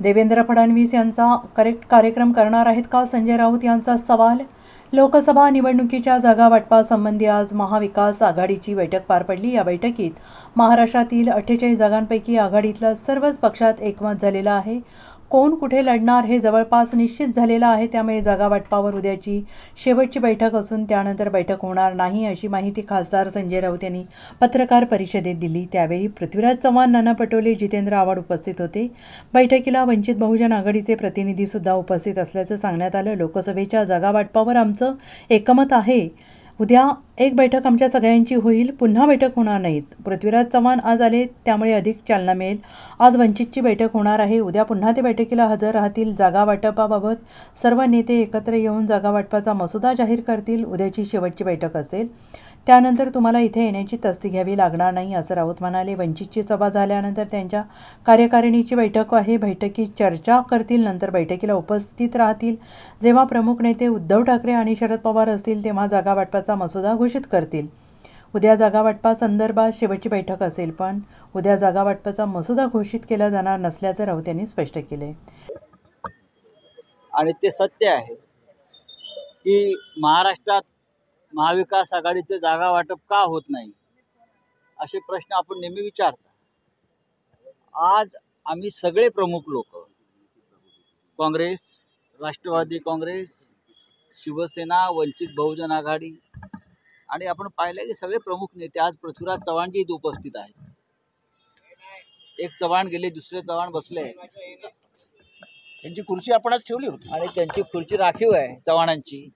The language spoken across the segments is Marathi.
देवेंद्र फडणवीस यांचा करेक्ट कार्यक्रम करणार आहेत का, संजय राऊत यांचा सवाल। लोकसभा निवडणुकीच्या जागा वाटपासंबंधी आज महाविकास आघाडीची बैठक पार पडली। या बैठकीत महाराष्ट्रातील 48 जागांपैकी आघाडीतल्या सर्वच पक्षात एकमत झालेलं आहे। कोण कुठे लढणार हे जवळपास निश्चित झालेलं आहे। त्यामुळे जागा वाटपावर उद्याची शेवटची बैठक असून त्यानंतर बैठक होणार नाही, अशी माहिती खासदार संजय राऊत यांनी पत्रकार परिषदेत दिली। त्यावेळी पृथ्वीराज चव्हाण, नाना पटोले, जितेंद्र आव्हाड उपस्थित होते। बैठकीला वंचित बहुजन आघाडीचे प्रतिनिधी सुद्धा उपस्थित असल्याचं सांगण्यात आलं। लोकसभेच्या जागा वाटपावर आमचं एकमत आहे। उद्या एक बैठक आमच्या सगळ्यांची होईल, पुन्हा बैठक होणार नाहीत। पृथ्वीराज चव्हाण आज आले त्यामुळे अधिक चालना मिळेल। आज वंचितची बैठक होणार आहे, उद्या पुन्हा ते बैठकीला हजर राहतील। जागा वाटपाबाबत सर्व नेते एकत्र येऊन जागा वाटपाचा मसुदा जाहीर करतील। उद्याची शेवटची बैठक असेल, त्यानंतर तुम्हाला इथे येण्याची तस्दी घ्यावी लागणार नाही, असं राऊत म्हणाले। वंचितची सभा झाल्यानंतर त्यांच्या कार्यकारिणीची बैठक आहे, बैठकीत चर्चा करतील, नंतर बैठकीला उपस्थित राहतील। जेव्हा प्रमुख नेते उद्धव ठाकरे आणि शरद पवार असतील तेव्हा जागा वाटपाचा मसुदा घोषित करतील। उद्या जागा वाटपासंदर्भात शेवटची बैठक असेल, पण उद्या जागा वाटपाचा मसुदा घोषित केला जाणार नसल्याचं राऊत यांनी स्पष्ट केले। आणि ते सत्य आहे की महाराष्ट्रात महाविकास आघाडीचे जागा वाटप का होत नाही, असे प्रश्न आपण नेहमी विचारता। आज आम्ही सगळे प्रमुख लोक, काँग्रेस, राष्ट्रवादी काँग्रेस, शिवसेना, वंचित बहुजन आघाडी आणि आपण पाहिलं की सगळे प्रमुख नेते आज पृथ्वीराज चव्हाणजी इथे उपस्थित आहेत। एक चव्हाण गेले, दुसरे चव्हाण बसले, त्यांची खुर्ची आपणच ठेवली होती आणि त्यांची खुर्ची राखीव आहे चव्हाणांची,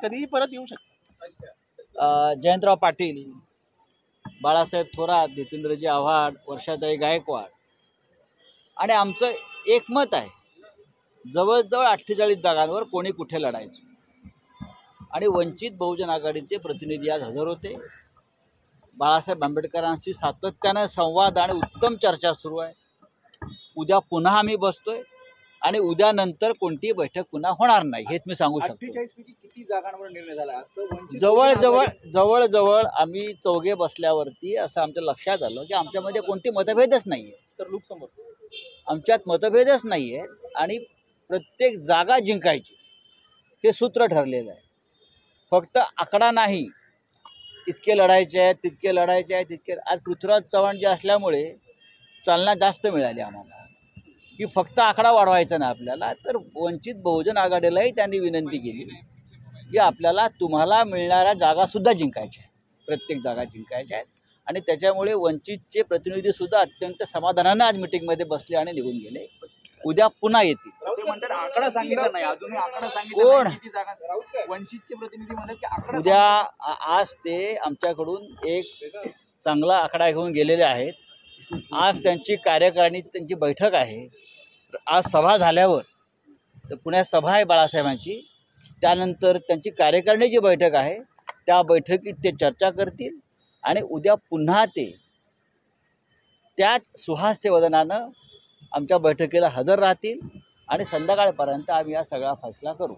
कधीही परत येऊ शकतात। जयंतराव पाटील, बाळासाहेब थोरात, जितेंद्रजी आव्हाड, वर्षाताई गायकवाड आणि आमचं एकमत आहे, जवळजवळ 48 जागांवर कोणी कुठे लढायचं। आणि वंचित बहुजन आघाडीचे प्रतिनिधी आज हजर होते। बाळासाहेब आंबेडकरांशी सातत्यानं संवाद आणि उत्तम चर्चा सुरू आहे। उद्या पुन्हा आम्ही बसतोय आणि उद्या नंतर कोणतीही बैठक पुन्हा होणार नाही, हेच मी सांगू शकतो। 48 पैकी किती जागांवर निर्णय झाला असं जवळजवळ आम्ही चौघे बसल्यावरती असं आमच्या लक्षात आलं की आमच्यामध्ये कोणती मतभेदच नाही आहे। सर, लोकसमोर आमच्यात मतभेदच नाही आहेत आणि प्रत्येक जागा जिंकायची हे सूत्र ठरलेलं आहे। फक्त आकडा नाही, इतके लढायचे आहेत, तितके लढायचे आहेत, तितके। आज पृथ्वीराज चव्हाण जे असल्यामुळे चालना जास्त मिळाली आम्हाला की फक्त आकडा वाढवायचा नाही आपल्याला, तर वंचित बहुजन आघाडीलाही त्यांनी विनंती केली की आपल्याला तुम्हाला मिळणाऱ्या जागासुद्धा जिंकायच्या आहेत, प्रत्येक जागा जिंकायच्या आहेत। आणि त्याच्यामुळे वंचितचे प्रतिनिधीसुद्धा अत्यंत समाधानाने आज मिटिंगमध्ये बसले आणि निघून गेले। उद्या पुन्हा येतील। ते म्हणतात आकडा सांगितला नाही, अजूनही आकडा सांगितला कोण? नाही किती जागा। वंचितचे प्रतिनिधी म्हणतात की आकडा उद्या आज ते आमच्याकडून एक चांगला आकडा घेऊन गेलेले आहेत। आज त्यांची कार्यकारिणी, त्यांची बैठक आहे। आज सभा झाल्यावर पुण्यात सभा आहे बाळासाहेबांची, त्यानंतर त्यांची कार्यकारिणीची बैठक आहे, त्या बैठकीत ते चर्चा करतील आणि उद्या पुन्हा ते त्याच सुहास्य वदनानं आमच्या बैठकीला हजर राहतील आणि संध्याकाळपर्यंत आम्ही हा सगळा फैसला करू।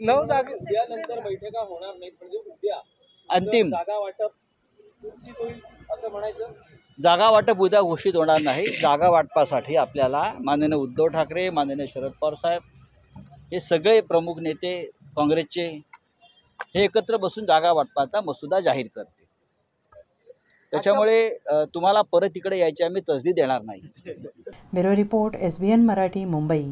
9 जागा उद्यानंतर बैठका होणार नाहीत, म्हणजे उद्या अंतिम जागा वाटप घोषित होईल असं म्हणायचं। जागा वाटप उद्या घोषित होणार नाही। जागा वाटपासाठी आपल्याला माननीय उद्धव ठाकरे, माननीय शरद पवार साहेब, हे सगळे प्रमुख नेते काँग्रेसचे हे एकत्र बसून जागा वाटपाचा मसुदा जाहीर करतील। त्याच्यामुळे तुम्हाला परत इकडे यायची आम्ही तसदी देणार नाही। Bureau report, SBN Marathi, Mumbai.